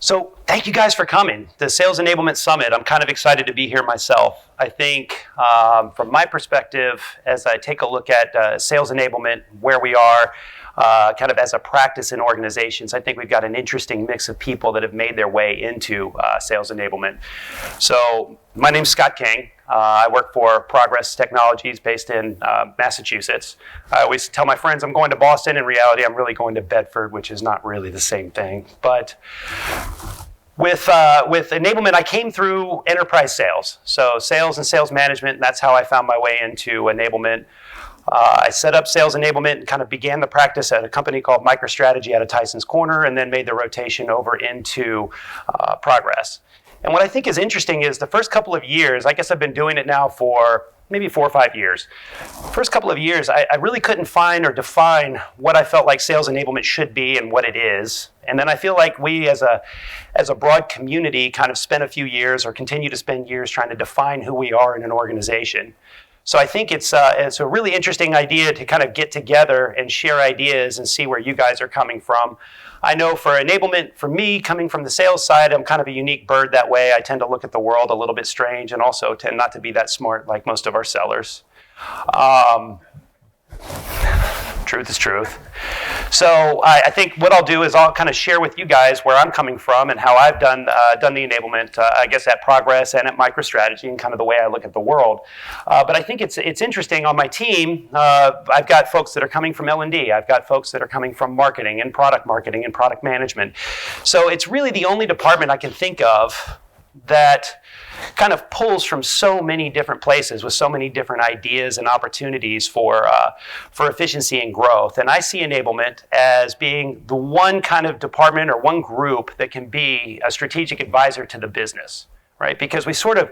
So thank you guys for coming. The Sales Enablement Summit, I'm kind of excited to be here myself. I think from my perspective, as I take a look at sales enablement, where we are, kind of as a practice in organizations, I think we've got an interesting mix of people that have made their way into sales enablement. So my name's Scott King. I work for Progress Technologies based in Massachusetts. I always tell my friends I'm going to Boston. In reality, I'm really going to Bedford, which is not really the same thing. But with enablement, I came through enterprise sales. So sales and sales management, and that's how I found my way into enablement. I set up sales enablement and kind of began the practice at a company called MicroStrategy out of Tyson's Corner, and then made the rotation over into Progress. And what I think is interesting is the first couple of years, I guess I've been doing it now for maybe 4 or 5 years. First couple of years, I really couldn't find or define what I felt like sales enablement should be and what it is. And then I feel like we as a broad community kind of spent a few years or continue to spend years trying to define who we are in an organization. So I think it's a really interesting idea to kind of get together and share ideas and see where you guys are coming from. I know for enablement, for me, coming from the sales side, I'm kind of a unique bird that way. I tend to look at the world a little bit strange and also tend not to be that smart like most of our sellers. Truth is truth. So I think what I'll do is I'll kind of share with you guys where I'm coming from and how I've done the enablement, I guess, at Progress and at MicroStrategy and kind of the way I look at the world. But I think it's interesting on my team. I've got folks that are coming from L&D. I've got folks that are coming from marketing and product management. So it's really the only department I can think of that kind of pulls from so many different places with so many different ideas and opportunities for efficiency and growth. And I see enablement as being the one kind of department or one group that can be a strategic advisor to the business, right? Because we sort of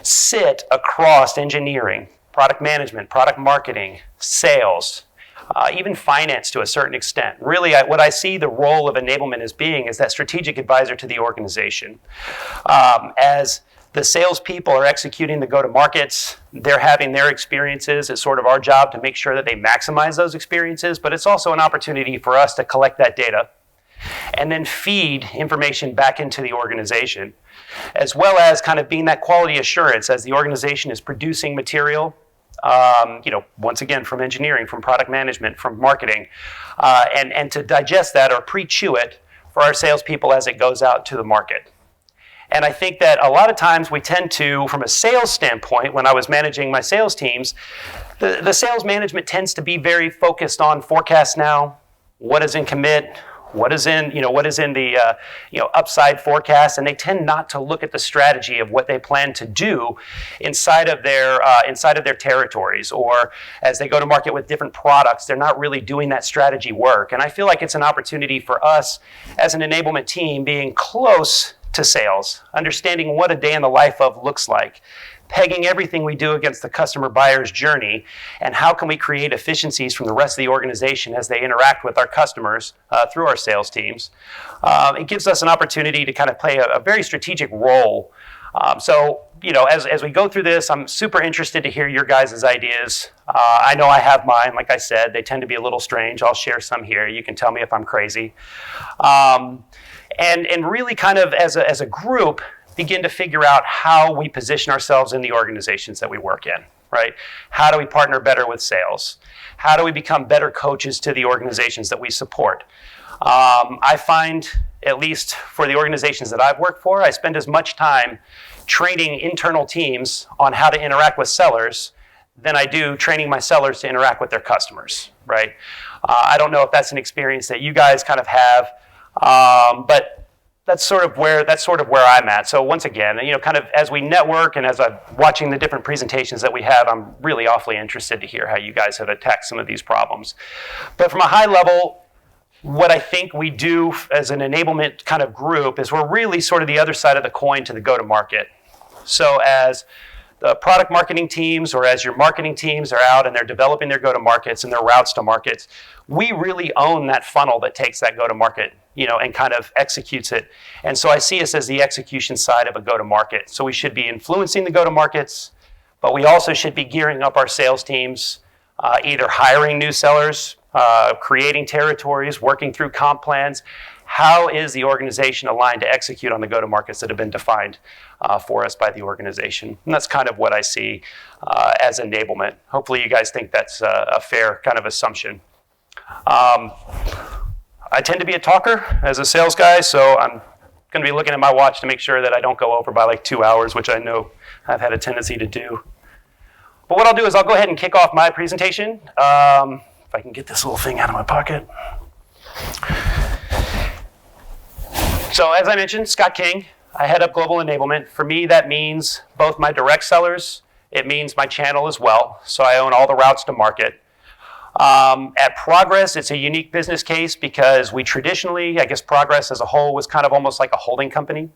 sit across engineering, product management, product marketing, sales, even finance to a certain extent. Really, what I see the role of enablement as being is that strategic advisor to the organization. As the salespeople are executing the go-to-markets, they're having their experiences. It's sort of our job to make sure that they maximize those experiences, but it's also an opportunity for us to collect that data and then feed information back into the organization, as well as kind of being that quality assurance as the organization is producing material, once again, from engineering, from product management, from marketing, and to digest that or pre-chew it for our salespeople as it goes out to the market. And I think that a lot of times we tend to, from a sales standpoint, when I was managing my sales teams, the sales management tends to be very focused on forecast now, what is in commit, what is in the upside forecast, and they tend not to look at the strategy of what they plan to do inside of their territories, or as they go to market with different products, they're not really doing that strategy work. And I feel like it's an opportunity for us as an enablement team being close to sales, understanding what a day in the life of looks like, pegging everything we do against the customer buyer's journey, and how can we create efficiencies from the rest of the organization as they interact with our customers through our sales teams. It gives us an opportunity to kind of play a very strategic role. So as we go through this, I'm super interested to hear your guys' ideas. I know I have mine. Like I said, they tend to be a little strange. I'll share some here. You can tell me if I'm crazy. And really kind of as a group, begin to figure out how we position ourselves in the organizations that we work in, right? How do we partner better with sales? How do we become better coaches to the organizations that we support? I find, at least for the organizations that I've worked for, I spend as much time training internal teams on how to interact with sellers than I do training my sellers to interact with their customers, right? I don't know if that's an experience that you guys kind of have, but that's sort of where I'm at. So once again, kind of as we network and as I'm watching the different presentations that we have, I'm really awfully interested to hear how you guys have attacked some of these problems. But from a high level, what I think we do as an enablement kind of group is we're really sort of the other side of the coin to the go-to-market. So as the product marketing teams or as your marketing teams are out and they're developing their go-to-markets and their routes to markets, we really own that funnel that takes that go-to-market, and kind of executes it. And so I see us as the execution side of a go-to-market. So we should be influencing the go-to-markets, but we also should be gearing up our sales teams, either hiring new sellers, creating territories, working through comp plans, how is the organization aligned to execute on the go-to-markets that have been defined for us by the organization? And that's kind of what I see as enablement. Hopefully you guys think that's a fair kind of assumption. I tend to be a talker as a sales guy, so I'm going to be looking at my watch to make sure that I don't go over by like 2 hours, which I know I've had a tendency to do. But what I'll do is I'll go ahead and kick off my presentation. If I can get this little thing out of my pocket. So as I mentioned, Scott King, I head up global enablement. For me, that means both my direct sellers, it means my channel as well. So I own all the routes to market. At Progress, it's a unique business case because we traditionally, I guess Progress as a whole was kind of almost like a holding company.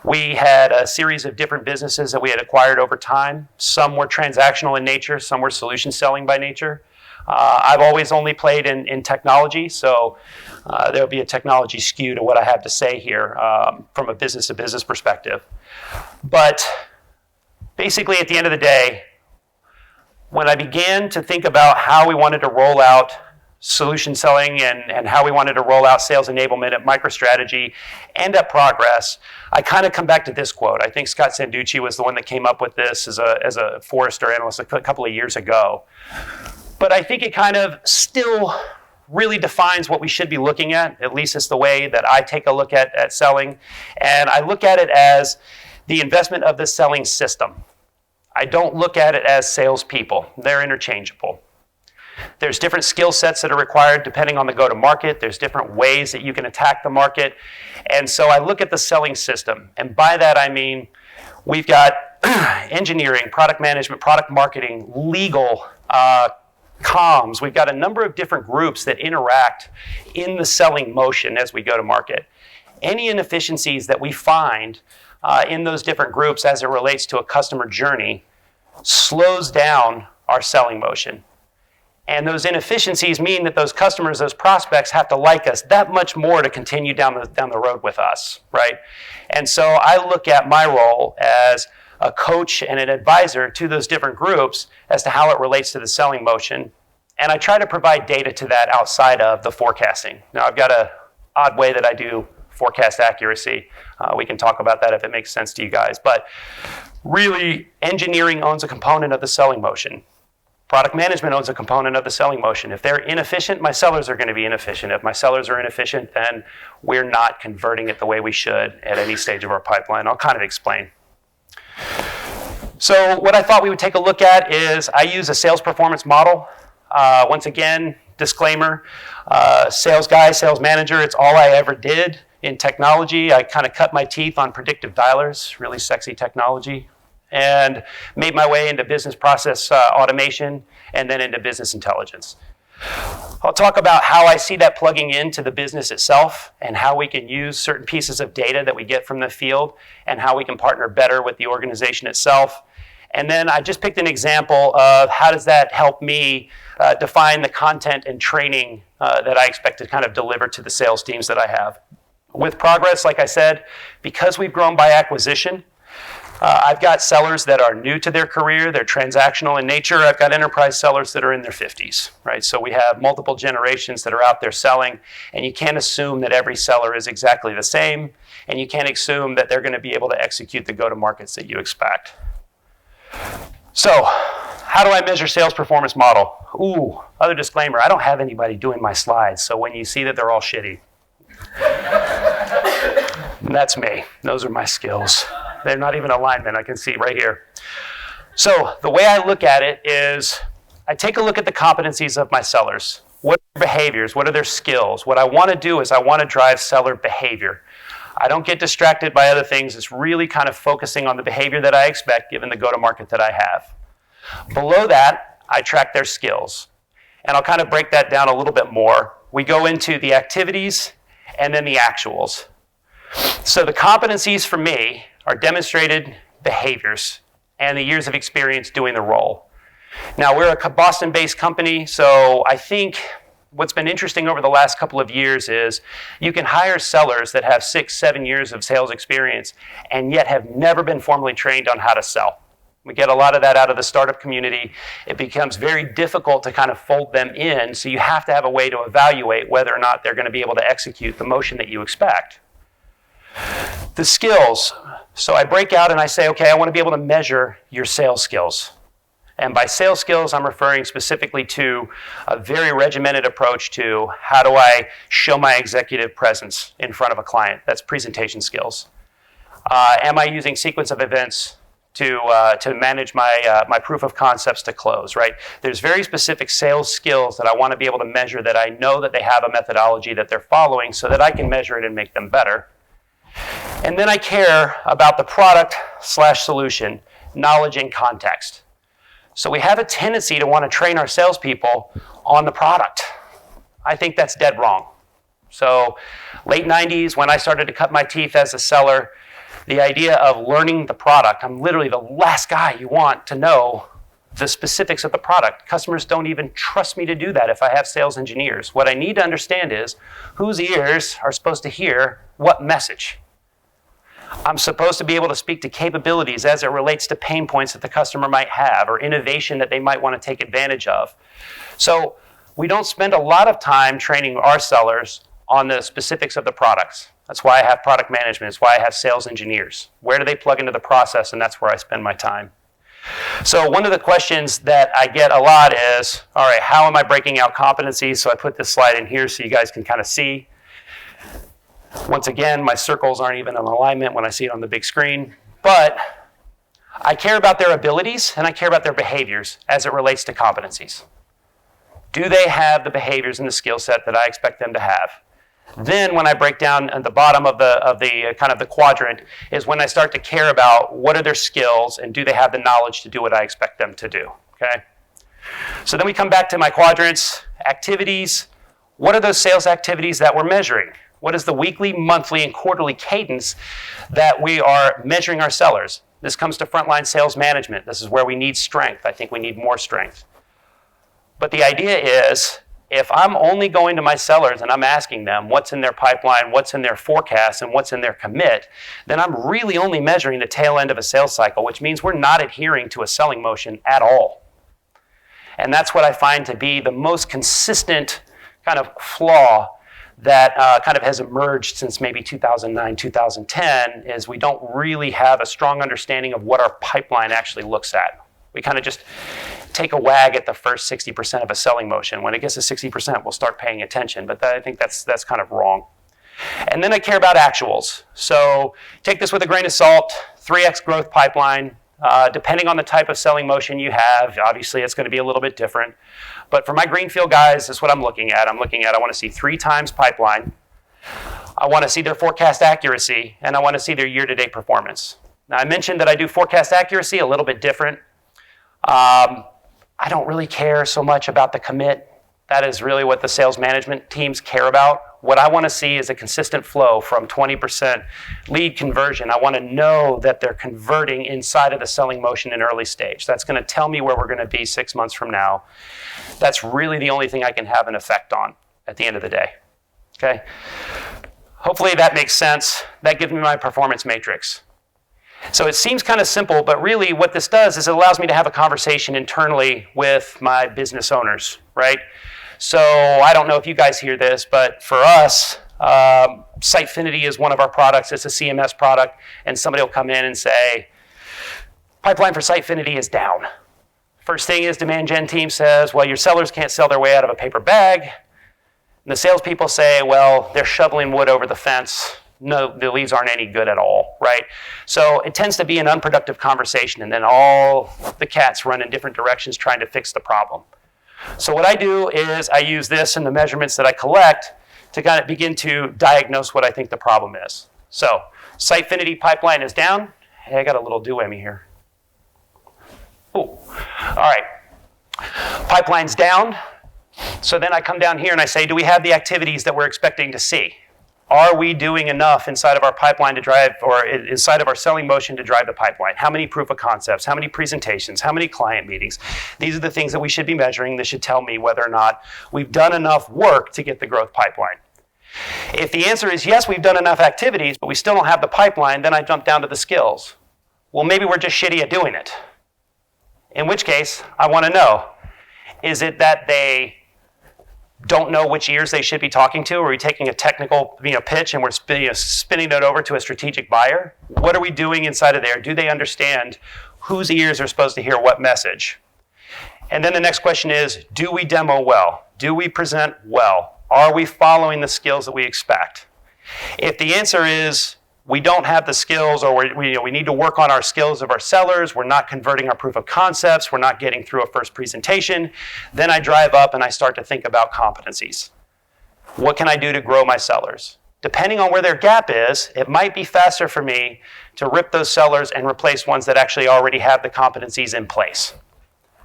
We had a series of different businesses that we had acquired over time. Some were transactional in nature, some were solution selling by nature. I've always only played in technology, so there'll be a technology skew to what I have to say here from a business-to-business perspective. But basically, at the end of the day, when I began to think about how we wanted to roll out solution selling and how we wanted to roll out sales enablement at MicroStrategy and at Progress, I kind of come back to this quote. I think Scott Sanducci was the one that came up with this as a Forrester analyst a couple of years ago. But I think it kind of still really defines what we should be looking at least it's the way that I take a look at selling. And I look at it as the investment of the selling system. I don't look at it as salespeople. They're interchangeable. There's different skill sets that are required depending on the go-to-market. There's different ways that you can attack the market. And so I look at the selling system. And by that I mean we've got engineering, product management, product marketing, legal, comms. We've got a number of different groups that interact in the selling motion as we go to market. Any inefficiencies that we find in those different groups as it relates to a customer journey slows down our selling motion. And those inefficiencies mean that those customers, those prospects have to like us that much more to continue down the road with us, right? And so I look at my role as a coach and an advisor to those different groups as to how it relates to the selling motion. And I try to provide data to that outside of the forecasting. Now I've got an odd way that I do forecast accuracy. We can talk about that if it makes sense to you guys. But really, engineering owns a component of the selling motion. Product management owns a component of the selling motion. If they're inefficient, my sellers are going to be inefficient. If my sellers are inefficient, then we're not converting it the way we should at any stage of our pipeline. I'll kind of explain. So what I thought we would take a look at is I use a sales performance model. Once again, disclaimer, sales guy, sales manager, it's all I ever did in technology. I kind of cut my teeth on predictive dialers, really sexy technology, and made my way into business process automation and then into business intelligence. I'll talk about how I see that plugging into the business itself and how we can use certain pieces of data that we get from the field and how we can partner better with the organization itself. And then I just picked an example of how does that help me define the content and training that I expect to kind of deliver to the sales teams that I have. With Progress, like I said, because we've grown by acquisition, I've got sellers that are new to their career, they're transactional in nature. I've got enterprise sellers that are in their 50s, right? So we have multiple generations that are out there selling, and you can't assume that every seller is exactly the same, and you can't assume that they're going to be able to execute the go-to-markets that you expect. So, how do I measure sales performance model? Ooh, other disclaimer, I don't have anybody doing my slides, so when you see that they're all shitty, that's me. Those are my skills. They're not even alignment, I can see right here. So the way I look at it is I take a look at the competencies of my sellers. What are their behaviors? What are their skills? What I want to do is I want to drive seller behavior. I don't get distracted by other things. It's really kind of focusing on the behavior that I expect given the go-to-market that I have. Below that, I track their skills. And I'll kind of break that down a little bit more. We go into the activities and then the actuals. So the competencies for me are demonstrated behaviors and the years of experience doing the role. Now, we're a Boston-based company, so I think what's been interesting over the last couple of years is you can hire sellers that have 6, 7 years of sales experience and yet have never been formally trained on how to sell. We get a lot of that out of the startup community. It becomes very difficult to kind of fold them in, so you have to have a way to evaluate whether or not they're going to be able to execute the motion that you expect. The skills. So I break out and I say, okay, I want to be able to measure your sales skills. And by sales skills, I'm referring specifically to a very regimented approach to how do I show my executive presence in front of a client. That's presentation skills. Am I using sequence of events to manage my proof of concepts to close, right? There's very specific sales skills that I want to be able to measure that I know that they have a methodology that they're following so that I can measure it and make them better. And then I care about the product/solution, knowledge and context. So we have a tendency to want to train our salespeople on the product. I think that's dead wrong. So late 90s, when I started to cut my teeth as a seller, the idea of learning the product, I'm literally the last guy you want to know the specifics of the product. Customers don't even trust me to do that if I have sales engineers. What I need to understand is whose ears are supposed to hear what message. I'm supposed to be able to speak to capabilities as it relates to pain points that the customer might have or innovation that they might want to take advantage of. So we don't spend a lot of time training our sellers on the specifics of the products. That's why I have product management. It's why I have sales engineers. Where do they plug into the process? And that's where I spend my time. So one of the questions that I get a lot is, all right, how am I breaking out competencies? So I put this slide in here so you guys can kind of see. Once again, my circles aren't even in alignment when I see it on the big screen. But I care about their abilities and I care about their behaviors as it relates to competencies. Do they have the behaviors and the skill set that I expect them to have? Then when I break down at the bottom of the kind of the quadrant is when I start to care about what are their skills and do they have the knowledge to do what I expect them to do, okay? So then we come back to my quadrants, activities. What are those sales activities that we're measuring? What is the weekly, monthly, and quarterly cadence that we are measuring our sellers? This comes to frontline sales management. This is where we need strength. I think we need more strength. But the idea is, if I'm only going to my sellers and I'm asking them what's in their pipeline, what's in their forecast, and what's in their commit, then I'm really only measuring the tail end of a sales cycle, which means we're not adhering to a selling motion at all. And that's what I find to be the most consistent kind of flaw that kind of has emerged since maybe 2009, 2010, is we don't really have a strong understanding of what our pipeline actually looks at. We kind of just take a wag at the first 60% of a selling motion. When it gets to 60%, we'll start paying attention, but I think that's kind of wrong. And then I care about actuals. So take this with a grain of salt, 3x growth pipeline. Depending on the type of selling motion you have, obviously it's going to be a little bit different. But for my greenfield guys, that's what I'm looking at. I want to see 3 times pipeline. I want to see their forecast accuracy, and I want to see their year-to-date performance. Now, I mentioned that I do forecast accuracy a little bit different. I don't really care so much about the commit. That is really what the sales management teams care about. What I want to see is a consistent flow from 20% lead conversion. I want to know that they're converting inside of the selling motion in early stage. That's going to tell me where we're going to be 6 months from now. That's really the only thing I can have an effect on at the end of the day. Okay? Hopefully that makes sense. That gives me my performance matrix. So it seems kind of simple, but really what this does is it allows me to have a conversation internally with my business owners, right? So I don't know if you guys hear this, but for us, Sitefinity is one of our products. It's a CMS product, and somebody will come in and say, pipeline for Sitefinity is down. First thing is demand gen team says, well, your sellers can't sell their way out of a paper bag. And the salespeople say, well, they're shoveling wood over the fence. No, the leads aren't any good at all, right? So it tends to be an unproductive conversation, and then all the cats run in different directions trying to fix the problem. So what I do is I use this and the measurements that I collect to kind of begin to diagnose what I think the problem is. So Sitefinity pipeline is down. Hey, I got a little do-whammy here. Ooh. All right. Pipeline's down. So then I come down here and I say, do we have the activities that we're expecting to see? Are we doing enough inside of our pipeline to drive, or inside of our selling motion to drive the pipeline? How many proof of concepts? How many presentations? How many client meetings? These are the things that we should be measuring. This should tell me whether or not we've done enough work to get the growth pipeline. If the answer is yes, we've done enough activities, but we still don't have the pipeline, then I jump down to the skills. Well, maybe we're just shitty at doing it. In which case, I want to know, is it that they don't know which ears they should be talking to? Are we taking a technical pitch and we're spinning it over to a strategic buyer? What are we doing inside of there? Do they understand whose ears are supposed to hear what message? And then the next question is, do we demo well? Do we present well? Are we following the skills that we expect? If the answer is we don't have the skills, or we need to work on our skills of our sellers, we're not converting our proof of concepts, we're not getting through a first presentation, then I drive up and I start to think about competencies. What can I do to grow my sellers? Depending on where their gap is, it might be faster for me to rip those sellers and replace ones that actually already have the competencies in place.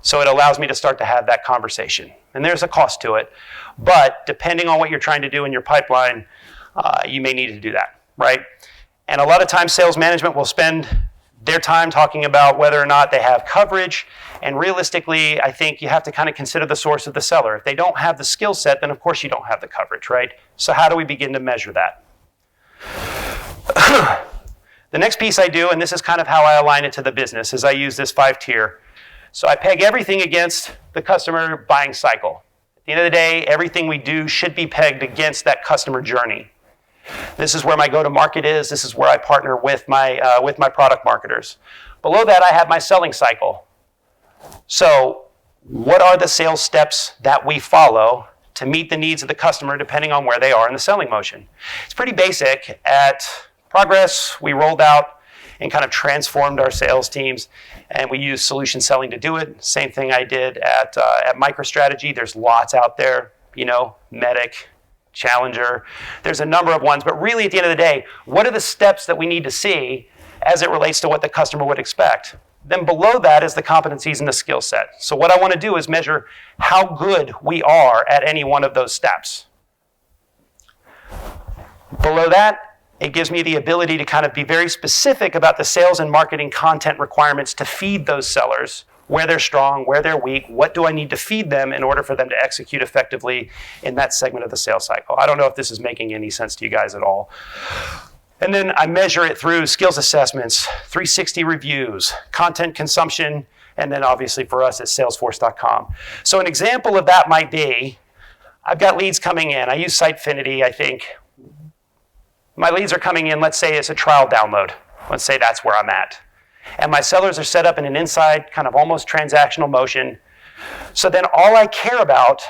So it allows me to start to have that conversation. And there's a cost to it, but depending on what you're trying to do in your pipeline, you may need to do that, right? And a lot of times sales management will spend their time talking about whether or not they have coverage. And realistically, I think you have to kind of consider the source of the seller. If they don't have the skill set, then of course you don't have the coverage, right? So how do we begin to measure that? The next piece I do, and this is kind of how I align it to the business, is I use this 5-tier. So I peg everything against the customer buying cycle. At the end of the day, everything we do should be pegged against that customer journey. This is where my go-to-market is. This is where I partner with my product marketers. Below that, I have my selling cycle. So what are the sales steps that we follow to meet the needs of the customer depending on where they are in the selling motion? It's pretty basic. At Progress, we rolled out and kind of transformed our sales teams, and we use solution selling to do it. Same thing I did at MicroStrategy. There's lots out there, Medic, Challenger. There's a number of ones, but really at the end of the day, what are the steps that we need to see as it relates to what the customer would expect? Then below that is the competencies and the skill set. So what I want to do is measure how good we are at any one of those steps. Below that, it gives me the ability to kind of be very specific about the sales and marketing content requirements to feed those sellers, where they're strong, where they're weak, what do I need to feed them in order for them to execute effectively in that segment of the sales cycle. I don't know if this is making any sense to you guys at all. And then I measure it through skills assessments, 360 reviews, content consumption, and then obviously for us it's salesforce.com. So an example of that might be, I've got leads coming in. I use Sitefinity, I think. My leads are coming in, let's say it's a trial download. Let's say that's where I'm at. And my sellers are set up in an inside kind of almost transactional motion. So then all I care about,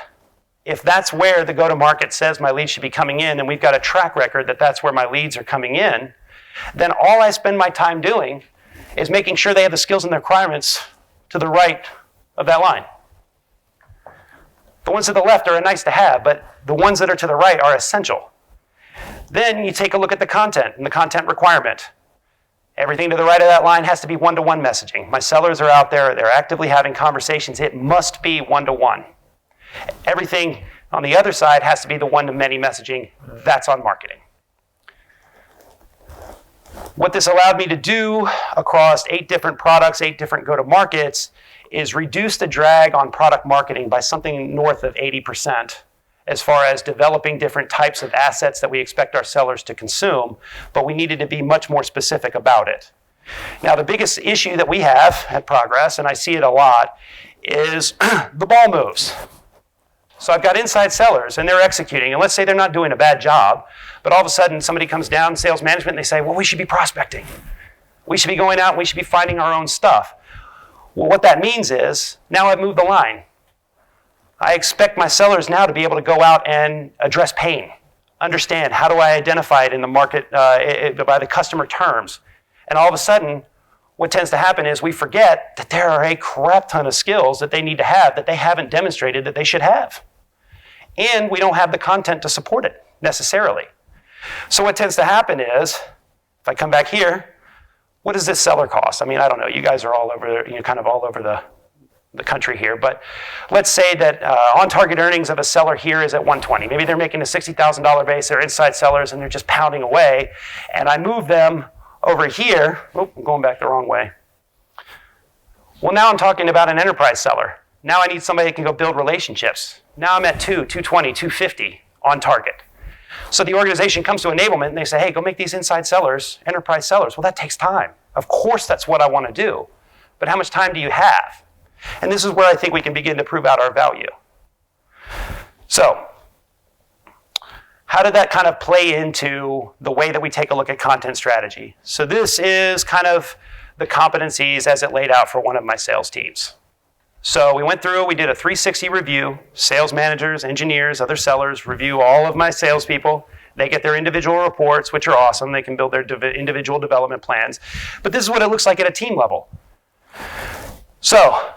if that's where the go-to-market says my leads should be coming in, and we've got a track record that that's where my leads are coming in, then all I spend my time doing is making sure they have the skills and the requirements to the right of that line. The ones to the left are a nice to have, but the ones that are to the right are essential. Then you take a look at the content and the content requirement. Everything to the right of that line has to be one-to-one messaging. My sellers are out there, they're actively having conversations. It must be one-to-one. Everything on the other side has to be the one-to-many messaging. That's on marketing. What this allowed me to do across 8 different products, 8 different go-to-markets, is reduce the drag on product marketing by something north of 80%. As far as developing different types of assets that we expect our sellers to consume, but we needed to be much more specific about it. Now, the biggest issue that we have at Progress, and I see it a lot, is the ball moves. So I've got inside sellers, and they're executing, and let's say they're not doing a bad job, but all of a sudden somebody comes down, sales management, and they say, well, we should be prospecting. We should be going out, and we should be finding our own stuff. Well, what that means is, now I've moved the line. I expect my sellers now to be able to go out and address pain, understand how do I identify it in the market by the customer terms. And all of a sudden, what tends to happen is we forget that there are a crap ton of skills that they need to have that they haven't demonstrated that they should have. And we don't have the content to support it necessarily. So what tends to happen is, if I come back here, what does this seller cost? I mean, I don't know. You guys are all over, kind of all over the country here, but let's say that on-target earnings of a seller here is at 120. Maybe they're making a $60,000 base, they're inside sellers, and they're just pounding away, and I move them over here. Oh, I'm going back the wrong way. Well, now I'm talking about an enterprise seller. Now I need somebody that can go build relationships. Now I'm at 220, 250 on target. So the organization comes to enablement, and they say, hey, go make these inside sellers, enterprise sellers. Well, that takes time. Of course, that's what I want to do. But how much time do you have? And this is where I think we can begin to prove out our value. So, how did that kind of play into the way that we take a look at content strategy? So this is kind of the competencies as it laid out for one of my sales teams. So we went through, we did a 360 review, sales managers, engineers, other sellers, review all of my salespeople. They get their individual reports, which are awesome. They can build their individual development plans. But this is what it looks like at a team level. So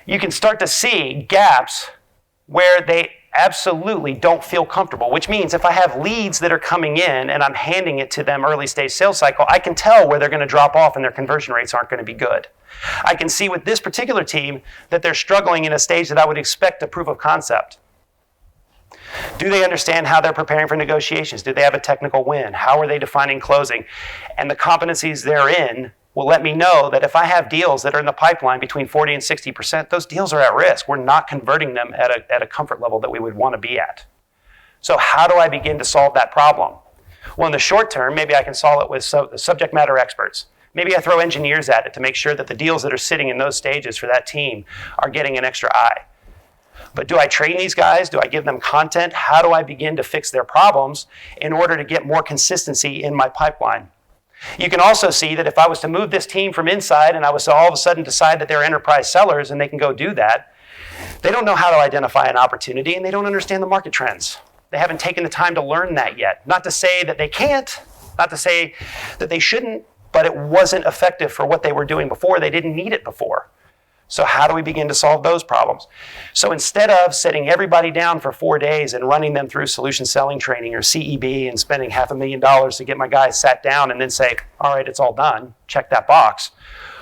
you can start to see gaps where they absolutely don't feel comfortable, which means if I have leads that are coming in and I'm handing it to them early stage sales cycle, I can tell where they're going to drop off and their conversion rates aren't going to be good. I can see with this particular team that they're struggling in a stage that I would expect a proof of concept. Do they understand how they're preparing for negotiations? Do they have a technical win? How are they defining closing? And the competencies therein will let me know that if I have deals that are in the pipeline between 40 and 60%, those deals are at risk. We're not converting them at a comfort level that we would want to be at. So how do I begin to solve that problem? Well, in the short term, maybe I can solve it with subject matter experts. Maybe I throw engineers at it to make sure that the deals that are sitting in those stages for that team are getting an extra eye. But do I train these guys? Do I give them content? How do I begin to fix their problems in order to get more consistency in my pipeline? You can also see that if I was to move this team from inside and I was to all of a sudden decide that they're enterprise sellers and they can go do that, they don't know how to identify an opportunity and they don't understand the market trends. They haven't taken the time to learn that yet. Not to say that they can't, not to say that they shouldn't, but it wasn't effective for what they were doing before. They didn't need it before. So how do we begin to solve those problems? So instead of sitting everybody down for 4 days and running them through solution selling training or CEB and spending $500,000 to get my guys sat down and then say, all right, it's all done, check that box.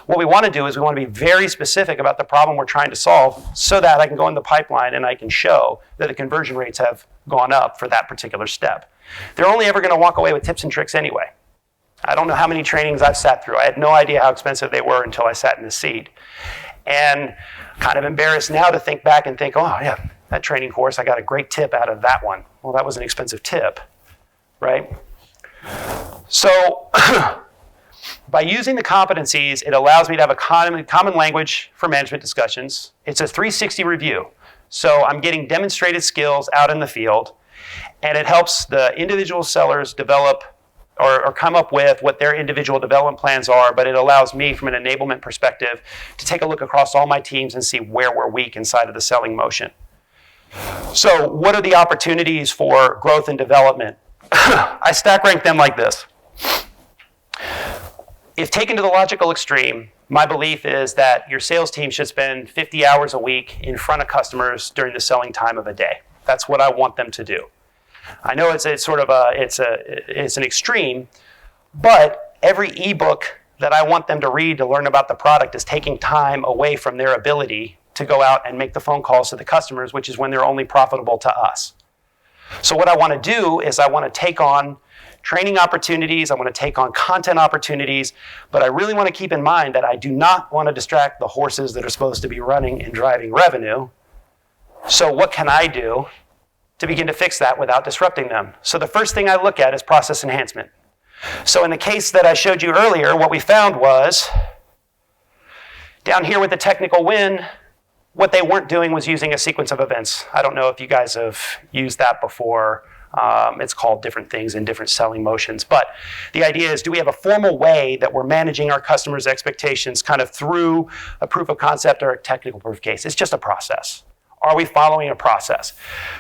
What we want to do is we want to be very specific about the problem we're trying to solve so that I can go in the pipeline and I can show that the conversion rates have gone up for that particular step. They're only ever going to walk away with tips and tricks anyway. I don't know how many trainings I've sat through. I had no idea how expensive they were until I sat in the seat. And kind of embarrassed now to think back and think, oh yeah, that training course, I got a great tip out of that one. Well, that was an expensive tip, right? So by using the competencies, it allows me to have a common language for management discussions. It's a 360 review. So I'm getting demonstrated skills out in the field, and it helps the individual sellers develop or come up with what their individual development plans are, but it allows me from an enablement perspective to take a look across all my teams and see where we're weak inside of the selling motion. So what are the opportunities for growth and development? I stack rank them like this. If taken to the logical extreme, my belief is that your sales team should spend 50 hours a week in front of customers during the selling time of a day. That's what I want them to do. I know it's an extreme, but every ebook that I want them to read to learn about the product is taking time away from their ability to go out and make the phone calls to the customers, which is when they're only profitable to us. So what I want to do is I want to take on training opportunities, I want to take on content opportunities, but I really want to keep in mind that I do not want to distract the horses that are supposed to be running and driving revenue. So what can I do to begin to fix that without disrupting them? So the first thing I look at is process enhancement. So in the case that I showed you earlier, what we found was, down here with the technical win, what they weren't doing was using a sequence of events. I don't know if you guys have used that before. It's called different things in different selling motions. But the idea is, do we have a formal way that we're managing our customers' expectations kind of through a proof of concept or a technical proof case? It's just a process. Are we following a process?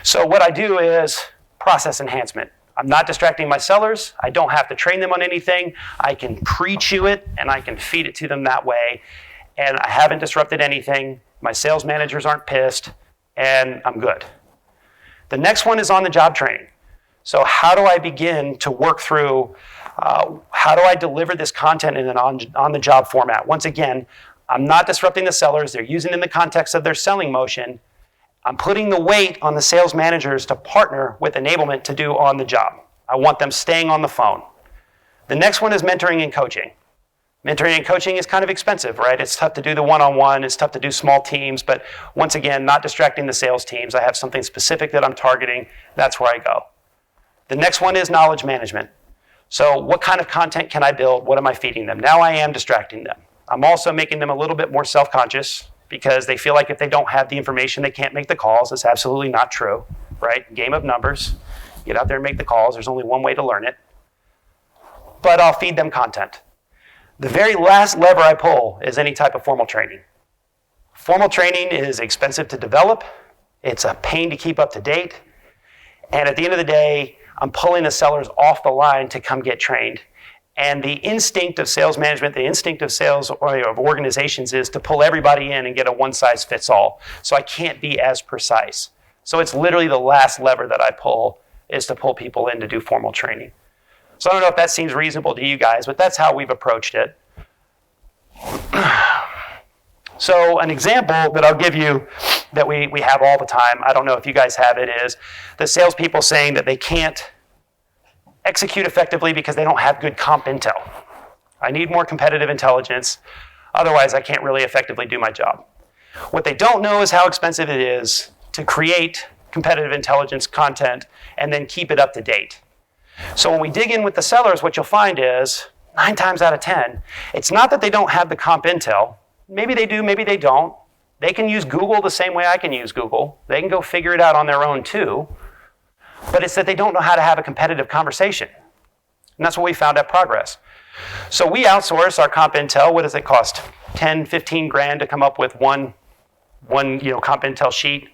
So what I do is process enhancement. I'm not distracting my sellers. I don't have to train them on anything. I can pre-chew it and I can feed it to them that way. And I haven't disrupted anything. My sales managers aren't pissed, and I'm good. The next one is on-the-job training. So how do I begin to work through, how do I deliver this content in an on-the-job format? Once again, I'm not disrupting the sellers. They're using it in the context of their selling motion. I'm putting the weight on the sales managers to partner with enablement to do on the job. I want them staying on the phone. The next one is mentoring and coaching. Mentoring and coaching is kind of expensive, right? It's tough to do the one-on-one. It's tough to do small teams. But once again, not distracting the sales teams. I have something specific that I'm targeting. That's where I go. The next one is knowledge management. So what kind of content can I build? What am I feeding them? Now I am distracting them. I'm also making them a little bit more self-conscious because they feel like if they don't have the information, they can't make the calls. It's absolutely not true, right? Game of numbers. Get out there and make the calls. There's only one way to learn it. But I'll feed them content. The very last lever I pull is any type of formal training. Formal training is expensive to develop. It's a pain to keep up to date. And at the end of the day, I'm pulling the sellers off the line to come get trained. And the instinct of sales management, the instinct of sales or of organizations is to pull everybody in and get a one-size-fits-all. So I can't be as precise. So it's literally the last lever that I pull is to pull people in to do formal training. So I don't know if that seems reasonable to you guys, but that's how we've approached it. So an example that I'll give you that we have all the time, I don't know if you guys have it, is the salespeople saying that they can't execute effectively because they don't have good comp intel. I need more competitive intelligence, otherwise I can't really effectively do my job. What they don't know is how expensive it is to create competitive intelligence content and then keep it up to date. So when we dig in with the sellers, what you'll find is 9 times out of 10, it's not that they don't have the comp intel. Maybe they do, maybe they don't. They can use Google the same way I can use Google. They can go figure it out on their own too. But it's that they don't know how to have a competitive conversation. And that's what we found at Progress. So we outsource our comp intel. What does it cost? 10, 15 grand to come up with one comp intel sheet.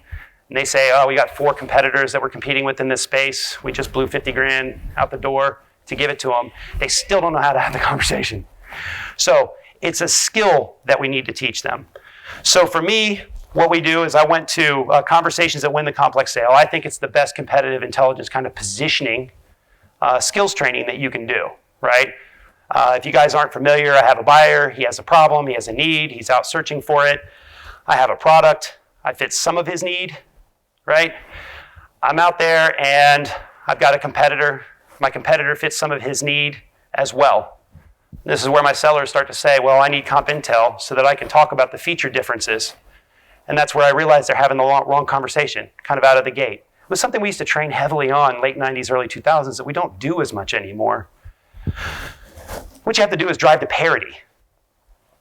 And they say, oh, we got 4 competitors that we're competing with in this space. We just blew 50 grand out the door to give it to them. They still don't know how to have the conversation. So it's a skill that we need to teach them. So for me, what we do is I went to Conversations That Win the Complex Sale. I think it's the best competitive intelligence kind of positioning skills training that you can do, right? If you guys aren't familiar, I have a buyer. He has a problem. He has a need. He's out searching for it. I have a product. I fit some of his need, right? I'm out there and I've got a competitor. My competitor fits some of his need as well. This is where my sellers start to say, well, I need comp intel so that I can talk about the feature differences. And that's where I realized they're having the wrong conversation, kind of out of the gate. It was something we used to train heavily on late 90s, early 2000s that we don't do as much anymore. What you have to do is drive to parity.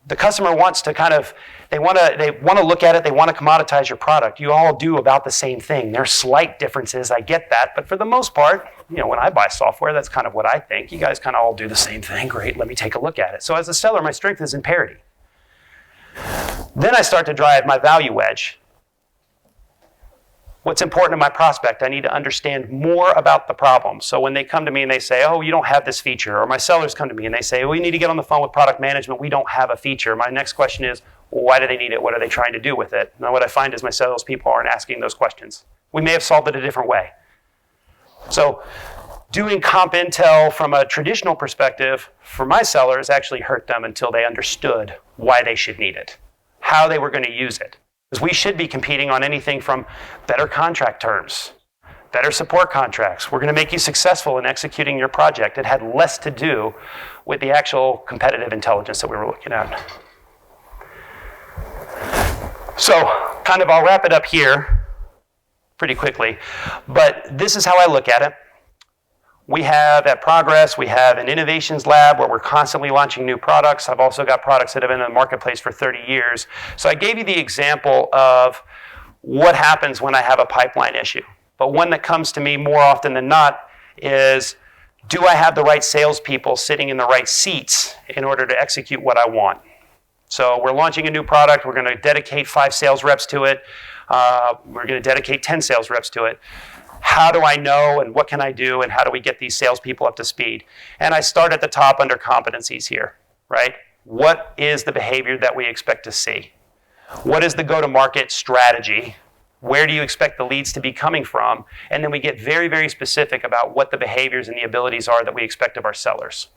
The customer wants to they want to look at it, they want to commoditize your product. You all do about the same thing. There are slight differences, I get that, but for the most part, when I buy software, that's kind of what I think. You guys kind of all do the same thing. Great, let me take a look at it. So as a seller, my strength is in parity. Then I start to drive my value wedge. What's important to my prospect? I need to understand more about the problem. So when they come to me and they say, oh, you don't have this feature, or my sellers come to me and they say, well, you need to get on the phone with product management. We don't have a feature. My next question is, well, why do they need it? What are they trying to do with it? Now what I find is my salespeople aren't asking those questions. We may have solved it a different way. So doing comp intel from a traditional perspective for my sellers actually hurt them until they understood why they should need it, how they were going to use it. Because we should be competing on anything from better contract terms, better support contracts. We're going to make you successful in executing your project. It had less to do with the actual competitive intelligence that we were looking at. So I'll wrap it up here pretty quickly. But this is how I look at it. We have at Progress, we have an innovations lab where we're constantly launching new products. I've also got products that have been in the marketplace for 30 years. So I gave you the example of what happens when I have a pipeline issue. But one that comes to me more often than not is, do I have the right salespeople sitting in the right seats in order to execute what I want? So we're launching a new product. We're going to dedicate 5 sales reps to it. We're going to dedicate 10 sales reps to it. How do I know and what can I do and how do we get these salespeople up to speed? And I start at the top under competencies here, right? What is the behavior that we expect to see? What is the go-to-market strategy? Where do you expect the leads to be coming from? And then we get very, very specific about what the behaviors and the abilities are that we expect of our sellers.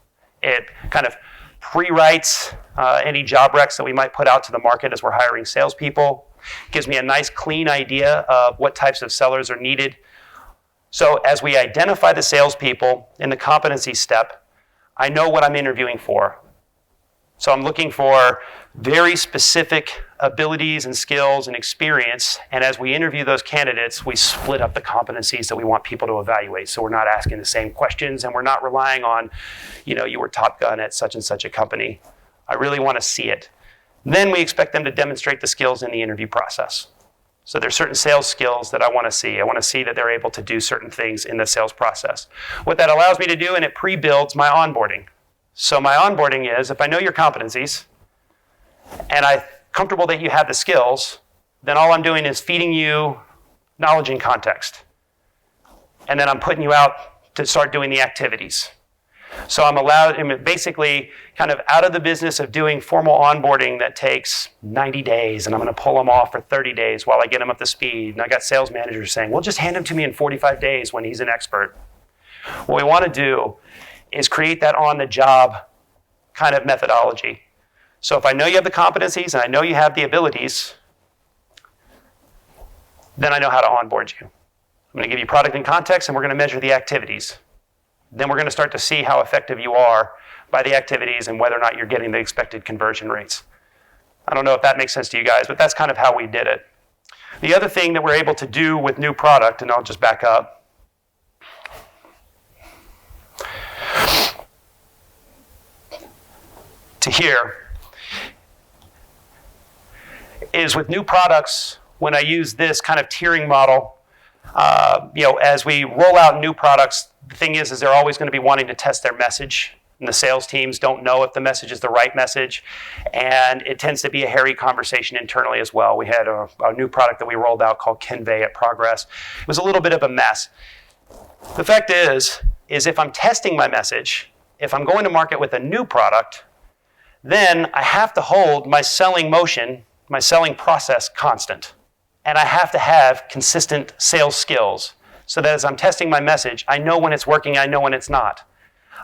It kind of pre-writes any job recs that we might put out to the market as we're hiring salespeople. Gives me a nice, clean idea of what types of sellers are needed. So as we identify the salespeople in the competency step, I know what I'm interviewing for. So I'm looking for very specific abilities and skills and experience. And as we interview those candidates, we split up the competencies that we want people to evaluate. So we're not asking the same questions and we're not relying on, you were Top Gun at such and such a company. I really want to see it. Then we expect them to demonstrate the skills in the interview process. So there's certain sales skills that I want to see. I want to see that they're able to do certain things in the sales process. What that allows me to do, and it pre-builds my onboarding. So my onboarding is, if I know your competencies, and I'm comfortable that you have the skills, then all I'm doing is feeding you knowledge and context. And then I'm putting you out to start doing the activities. So I'm basically kind of out of the business of doing formal onboarding that takes 90 days, and I'm going to pull them off for 30 days while I get them up to speed. And I got sales managers saying, well, just hand him to me in 45 days when he's an expert. What we want to do is create that on-the-job kind of methodology. So if I know you have the competencies and I know you have the abilities, then I know how to onboard you. I'm going to give you product and context, and we're going to measure the activities. Then we're going to start to see how effective you are by the activities and whether or not you're getting the expected conversion rates. I don't know if that makes sense to you guys, but that's kind of how we did it. The other thing that we're able to do with new product, and I'll just back up, to here, is with new products, when I use this kind of tiering model, as we roll out new products, the thing is they're always going to be wanting to test their message. And the sales teams don't know if the message is the right message. And it tends to be a hairy conversation internally as well. We had a new product that we rolled out called Convey at Progress. It was a little bit of a mess. The fact is if I'm testing my message, if I'm going to market with a new product, then I have to hold my selling motion, my selling process constant. And I have to have consistent sales skills so that as I'm testing my message, I know when it's working, I know when it's not.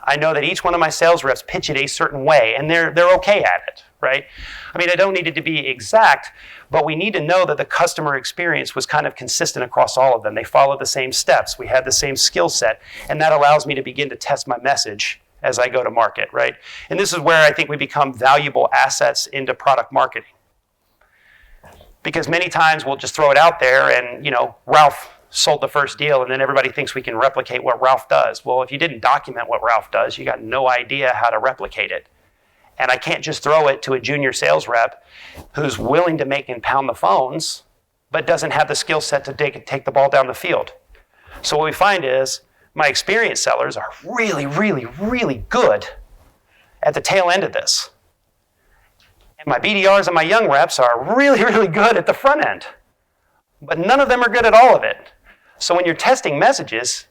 I know that each one of my sales reps pitch it a certain way, and they're okay at it, right? I mean, I don't need it to be exact, but we need to know that the customer experience was kind of consistent across all of them. They followed the same steps. We had the same skill set, and that allows me to begin to test my message as I go to market, right? And this is where I think we become valuable assets into product marketing. Because many times we'll just throw it out there and, Ralph sold the first deal and then everybody thinks we can replicate what Ralph does. Well, if you didn't document what Ralph does, you got no idea how to replicate it. And I can't just throw it to a junior sales rep who's willing to make and pound the phones, but doesn't have the skill set to take the ball down the field. So what we find is my experienced sellers are really, really, really good at the tail end of this. My BDRs and my young reps are really, really good at the front end. But none of them are good at all of it. So when you're testing messages,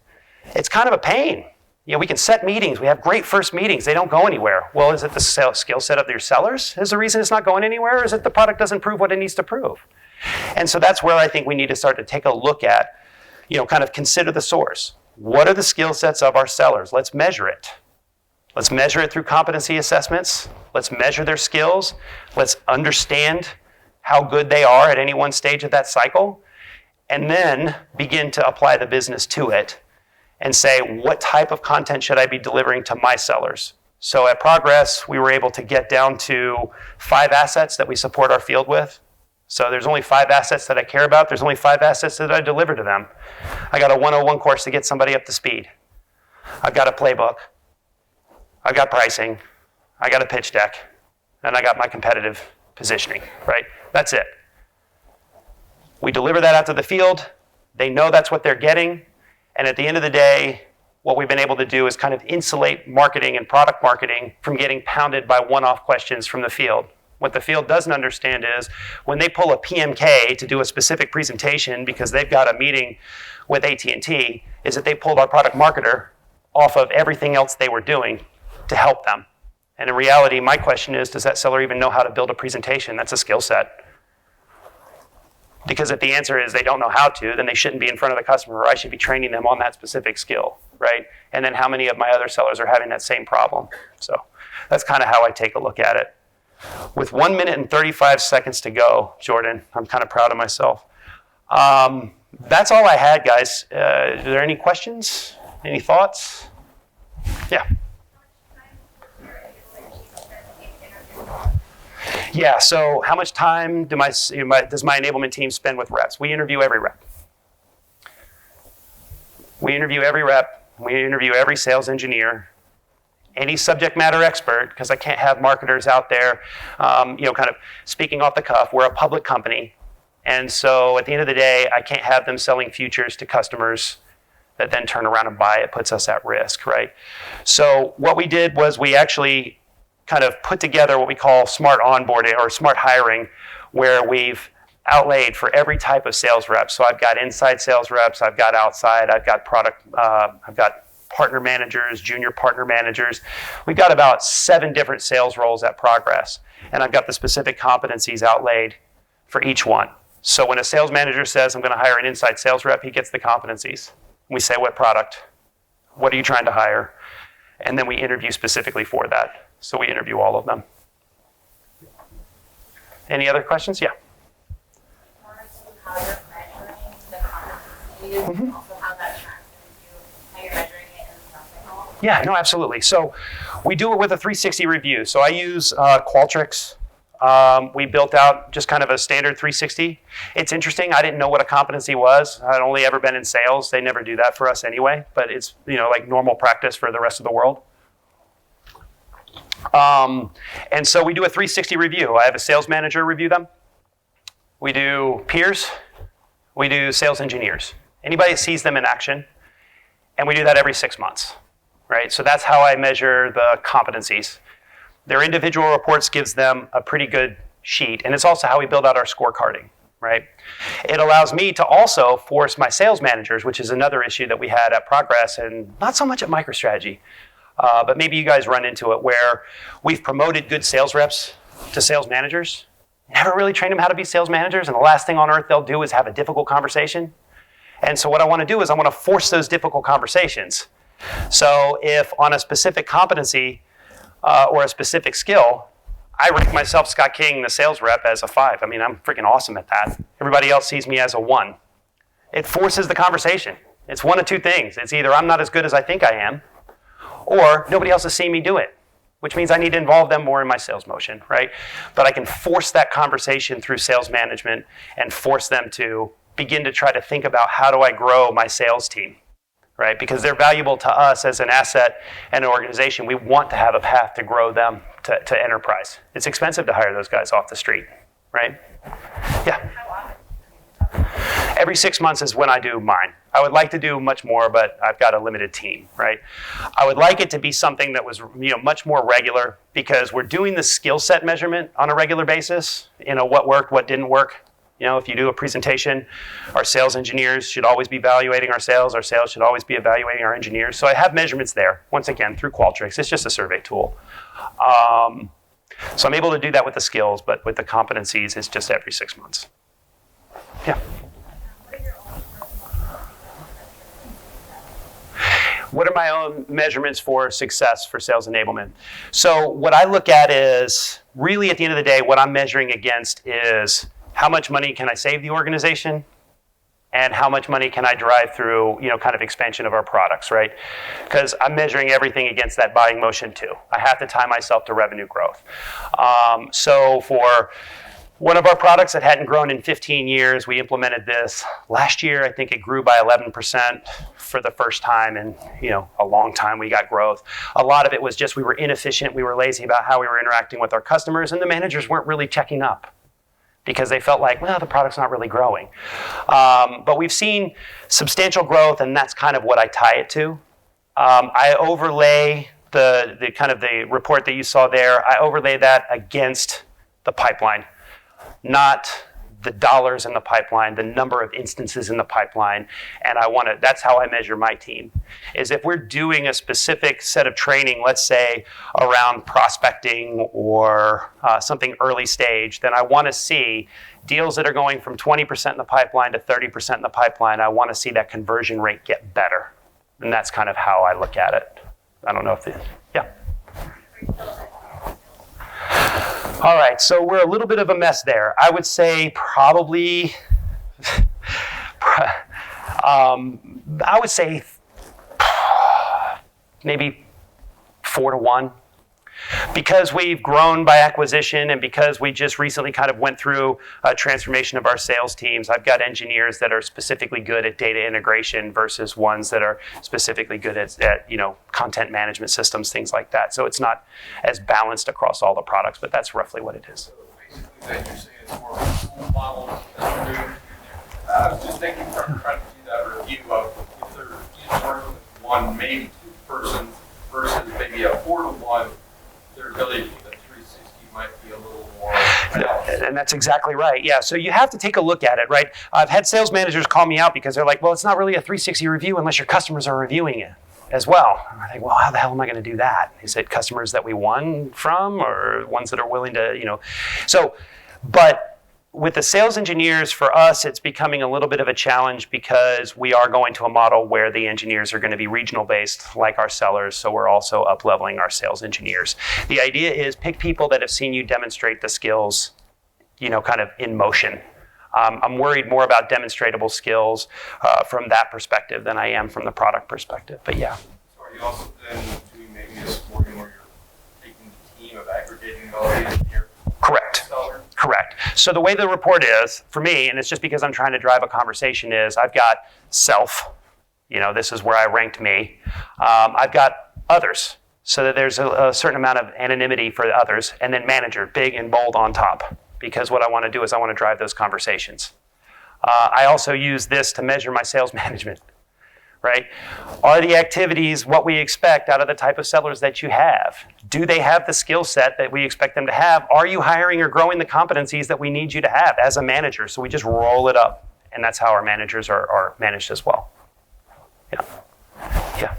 it's kind of a pain. We can set meetings. We have great first meetings. They don't go anywhere. Well, is it the skill set of your sellers is the reason it's not going anywhere? Or is it the product doesn't prove what it needs to prove? And so that's where I think we need to start to take a look at, kind of consider the source. What are the skill sets of our sellers? Let's measure it. Let's measure it through competency assessments. Let's measure their skills. Let's understand how good they are at any one stage of that cycle. And then begin to apply the business to it and say, what type of content should I be delivering to my sellers? So at Progress, we were able to get down to 5 assets that we support our field with. So there's only 5 assets that I care about. There's only 5 assets that I deliver to them. I got a 101 course to get somebody up to speed. I've got a playbook. I've got pricing, I got a pitch deck, and I got my competitive positioning, right? That's it. We deliver that out to the field. They know that's what they're getting. And at the end of the day, what we've been able to do is kind of insulate marketing and product marketing from getting pounded by one-off questions from the field. What the field doesn't understand is when they pull a PMK to do a specific presentation because they've got a meeting with AT&T, is that they pulled our product marketer off of everything else they were doing to help them. And in reality, my question is, does that seller even know how to build a presentation? That's a skill set. Because if the answer is they don't know how to, then they shouldn't be in front of the customer, or I should be training them on that specific skill, right? And then how many of my other sellers are having that same problem? So that's kind of how I take a look at it. With 1 minute and 35 seconds to go, Jordan, I'm kind of proud of myself. That's all I had, guys. Are there any questions? Any thoughts? Yeah. Yeah, so how much time does my enablement team spend with reps? We interview every rep. We interview every rep. We interview every sales engineer. any subject matter expert, because I can't have marketers out there, kind of speaking off the cuff. We're a public company. And so at the end of the day, I can't have them selling futures to customers that then turn around and buy it. Puts us at risk, right? So what we did was we actually kind of put together what we call smart onboarding or smart hiring, where we've outlaid for every type of sales rep. So I've got inside sales reps, I've got outside, I've got I've got partner managers, junior partner managers. We've got about 7 different sales roles at Progress. And I've got the specific competencies outlaid for each one. So when a sales manager says, I'm going to hire an inside sales rep, he gets the competencies. We say, what product? What are you trying to hire? And then we interview specifically for that. So we interview all of them. Any other questions? Yeah. How you're measuring the competencies, and also how that translates into how you're measuring it in the sales cycle? Yeah, no, absolutely. So we do it with a 360 review. So I use Qualtrics. We built out just kind of a standard 360. It's interesting. I didn't know what a competency was. I'd only ever been in sales. They never do that for us anyway, but it's like normal practice for the rest of the world. And so we do a 360 review. I have a sales manager review them. We do peers. We do sales engineers. Anybody that sees them in action. And we do that every 6 months, right? So that's how I measure the competencies. Their individual reports gives them a pretty good sheet. And it's also how we build out our scorecarding, right? It allows me to also force my sales managers, which is another issue that we had at Progress and not so much at MicroStrategy. But maybe you guys run into it where we've promoted good sales reps to sales managers, never really trained them how to be sales managers, and the last thing on earth they'll do is have a difficult conversation. And so what I want to do is I want to force those difficult conversations. So if on a specific competency or a specific skill, I rank myself, Scott King, the sales rep, as a 5. I mean, I'm freaking awesome at that. Everybody else sees me as a 1. It forces the conversation. It's one of two things. It's either I'm not as good as I think I am, or nobody else has seen me do it, which means I need to involve them more in my sales motion, right? But I can force that conversation through sales management and force them to begin to try to think about how do I grow my sales team, right? Because they're valuable to us as an asset and an organization. We want to have a path to grow them to enterprise. It's expensive to hire those guys off the street, right? Yeah. Every 6 months is when I do mine. I would like to do much more, but I've got a limited team, right? I would like it to be something that was, much more regular, because we're doing the skill set measurement on a regular basis. What worked, what didn't work. If you do a presentation, our sales engineers should always be evaluating our sales should always be evaluating our engineers. So I have measurements there, once again, through Qualtrics. It's just a survey tool. So I'm able to do that with the skills, but with the competencies, it's just every 6 months. Yeah. What are my own measurements for success for sales enablement? So what I look at is, really at the end of the day, what I'm measuring against is how much money can I save the organization, and how much money can I derive through, kind of expansion of our products, right? Because I'm measuring everything against that buying motion too. I have to tie myself to revenue growth. So for one of our products that hadn't grown in 15 years, we implemented this. Last year, I think it grew by 11% for the first time in, a long time. We got growth. A lot of it was just we were inefficient. We were lazy about how we were interacting with our customers, and the managers weren't really checking up because they felt like, well, the product's not really growing. But we've seen substantial growth, and that's kind of what I tie it to. I overlay the kind of the report that you saw there. I overlay that against the pipeline. Not the dollars in the pipeline, the number of instances in the pipeline. And that's how I measure my team, is if we're doing a specific set of training, let's say around prospecting or something early stage, then I want to see deals that are going from 20% in the pipeline to 30% in the pipeline. I want to see that conversion rate get better. And that's kind of how I look at it. I don't know if yeah. All right, so we're a little bit of a mess there. I would say probably, maybe 4 to 1. Because we've grown by acquisition and because we just recently kind of went through a transformation of our sales teams, I've got engineers that are specifically good at data integration versus ones that are specifically good at content management systems, things like that. So it's not as balanced across all the products, but that's roughly what it is. So basically, then you're saying it's more of a tool model that we're doing. I was just thinking, trying to do that review of if they're working with one, maybe two persons versus maybe a 4-to-1. Their ability for the 360 might be a little more balanced. And that's exactly right. Yeah. So you have to take a look at it, right? I've had sales managers call me out because they're like, well, it's not really a 360 review unless your customers are reviewing it as well. And I think, well, how the hell am I going to do that? Is it customers that we won from or ones that are willing to, but with the sales engineers, for us, it's becoming a little bit of a challenge because we are going to a model where the engineers are going to be regional based like our sellers. So we're also up-leveling our sales engineers. The idea is pick people that have seen you demonstrate the skills, kind of in motion. I'm worried more about demonstratable skills from that perspective than I am from the product perspective. But yeah. So are you also then doing maybe a scoring where you're taking the team of aggregating all these in your Correct. seller? Correct. So the way the report is, for me, and it's just because I'm trying to drive a conversation, is I've got self, this is where I ranked me. I've got others, so that there's a certain amount of anonymity for the others, and then manager, big and bold on top, because what I want to do is I want to drive those conversations. I also use this to measure my sales management, right? Are the activities what we expect out of the type of sellers that you have? Do they have the skill set that we expect them to have? Are you hiring or growing the competencies that we need you to have as a manager? So we just roll it up, and that's how our managers are managed as well. Yeah.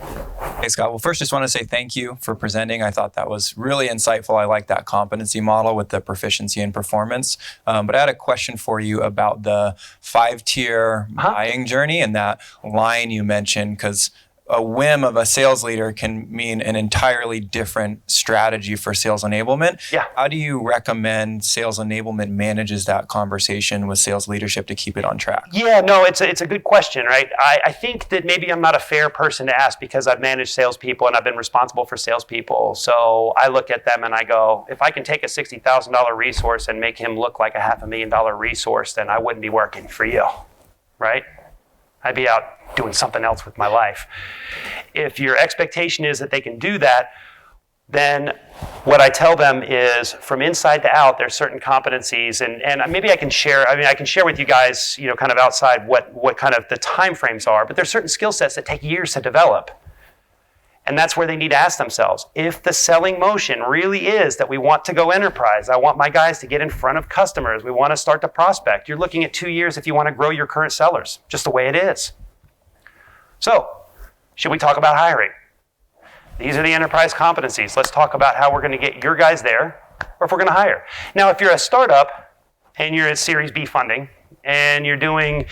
Hey, Scott. Well, first, just want to say thank you for presenting. I thought that was really insightful. I like that competency model with the proficiency and performance. But I had a question for you about the 5-tier buying journey and that line you mentioned, because a whim of a sales leader can mean an entirely different strategy for sales enablement. Yeah. How do you recommend sales enablement manages that conversation with sales leadership to keep it on track? Yeah, no, it's a good question, right? I think that maybe I'm not a fair person to ask because I've managed salespeople and I've been responsible for salespeople. So I look at them and I go, if I can take a $60,000 resource and make him look like a $500,000 resource, then I wouldn't be working for you, right? I'd be out doing something else with my life. If your expectation is that they can do that, then what I tell them is from inside to out, there's certain competencies, and maybe I can share with you guys, kind of outside what kind of the time frames are, but there's certain skill sets that take years to develop. And that's where they need to ask themselves, if the selling motion really is that we want to go enterprise, I want my guys to get in front of customers, we want to start to prospect, you're looking at 2 years if you want to grow your current sellers, just the way it is. So, should we talk about hiring? These are the enterprise competencies. Let's talk about how we're going to get your guys there, or if we're going to hire. Now, if you're a startup and you're at Series B funding, and you're doing,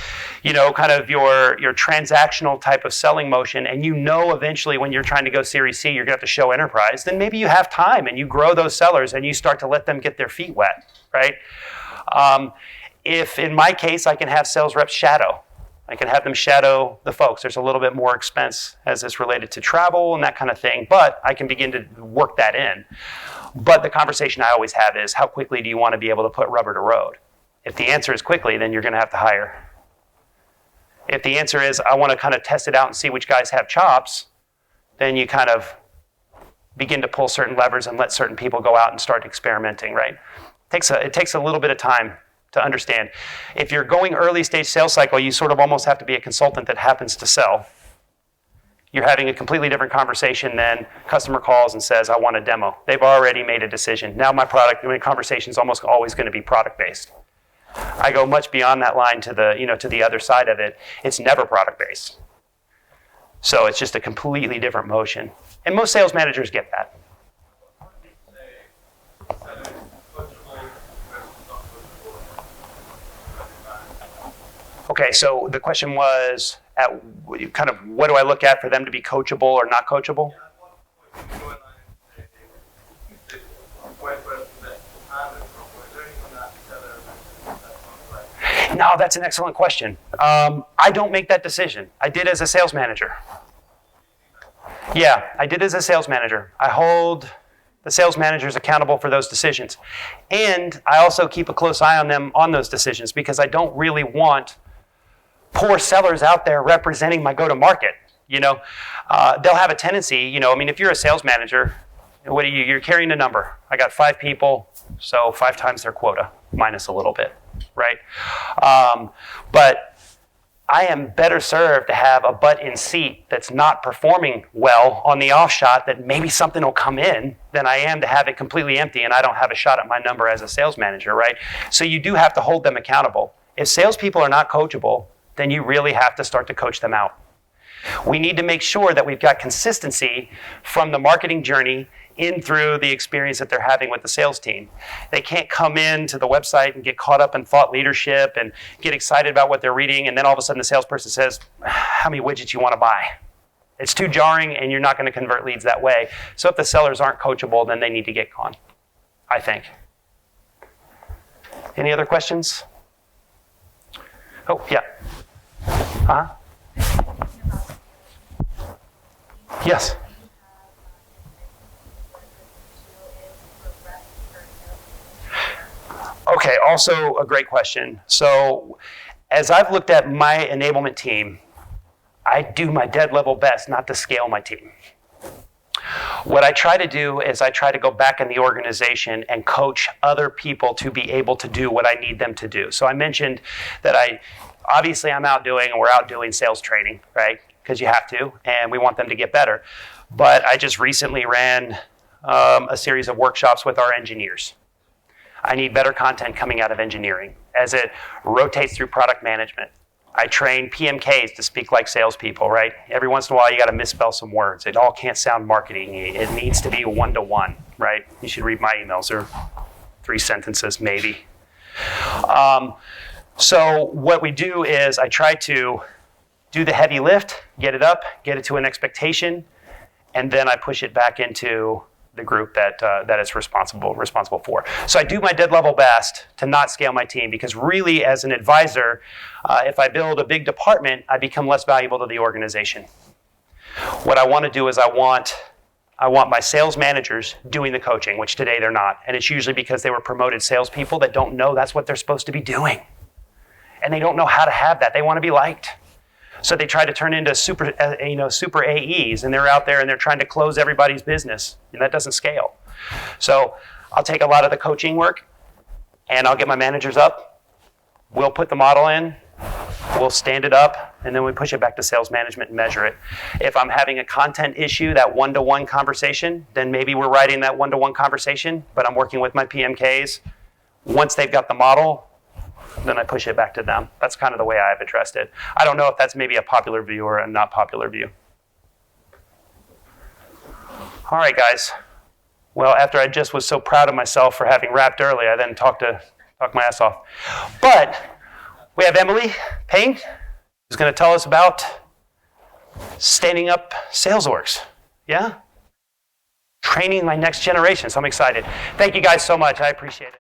kind of your transactional type of selling motion, and eventually when you're trying to go Series C, you're going to have to show enterprise, then maybe you have time and you grow those sellers and you start to let them get their feet wet, right? If in my case, I can have sales reps shadow. I can have them shadow the folks. There's a little bit more expense as it's related to travel and that kind of thing, but I can begin to work that in. But the conversation I always have is, how quickly do you want to be able to put rubber to road? If the answer is quickly, then you're going to have to hire. If the answer is, I want to kind of test it out and see which guys have chops, then you kind of begin to pull certain levers and let certain people go out and start experimenting, right? It takes a little bit of time to understand. If you're going early stage sales cycle, you sort of almost have to be a consultant that happens to sell. You're having a completely different conversation than customer calls and says, I want a demo. They've already made a decision. Now my conversation is almost always going to be product-based. I go much beyond that line to the other side of it. It's never product-based. So it's just a completely different motion. And most sales managers get that. Okay, so the question was, kind of what do I look at for them to be coachable or not coachable? No, that's an excellent question. I don't make that decision. I did as a sales manager. Yeah, I did as a sales manager. I hold The sales manager is accountable for those decisions. And I also keep a close eye on them on those decisions because I don't really want poor sellers out there representing my go-to-market. They'll have a tendency, if you're a sales manager, what are you? You're carrying a number. I got 5 people, so 5 times their quota, minus a little bit, right? But I am better served to have a butt in seat that's not performing well on the off shot that maybe something will come in than I am to have it completely empty and I don't have a shot at my number as a sales manager, right? So you do have to hold them accountable. If salespeople are not coachable, then you really have to start to coach them out. We need to make sure that we've got consistency from the marketing journey in through the experience that they're having with the sales team. They can't come in to the website and get caught up in thought leadership and get excited about what they're reading, and then all of a sudden the salesperson says, how many widgets you want to buy? It's too jarring, and you're not going to convert leads that way. So if the sellers aren't coachable, then they need to get gone, I think. Any other questions? Oh, yeah. Uh-huh. Yes. Okay, also a great question. So as I've looked at my enablement team, I do my dead level best not to scale my team. What I try to do is I try to go back in the organization and coach other people to be able to do what I need them to do. So I mentioned that I'm out doing sales training, right? Because you have to, and we want them to get better. But I just recently ran a series of workshops with our engineers. I need better content coming out of engineering as it rotates through product management. I train PMKs to speak like salespeople, right? Every once in a while, you got to misspell some words. It all can't sound marketing. It needs to be one-to-one, right? You should read my emails. They're 3 sentences, maybe. So what we do is I try to do the heavy lift, get it up, get it to an expectation, and then I push it back into the group that it's responsible for. So I do my dead level best to not scale my team because really as an advisor, if I build a big department, I become less valuable to the organization. What I want to do is I want my sales managers doing the coaching, which today they're not. And it's usually because they were promoted salespeople that don't know that's what they're supposed to be doing. And they don't know how to have that. They want to be liked. So they try to turn into super AEs, and they're out there and they're trying to close everybody's business, and that doesn't scale. So I'll take a lot of the coaching work, and I'll get my managers up. We'll put the model in, we'll stand it up, and then we push it back to sales management and measure it. If I'm having a content issue, that one-to-one conversation, then maybe we're writing that one-to-one conversation, but I'm working with my PMKs. Once they've got the model, then I push it back to them. That's kind of the way I've addressed it. I don't know if that's maybe a popular view or a not popular view. All right, guys. Well, after I just was so proud of myself for having wrapped early, I then talked my ass off. But we have Emily Payne, who's going to tell us about standing up sales orgs. Yeah? Training my next generation. So I'm excited. Thank you guys so much. I appreciate it.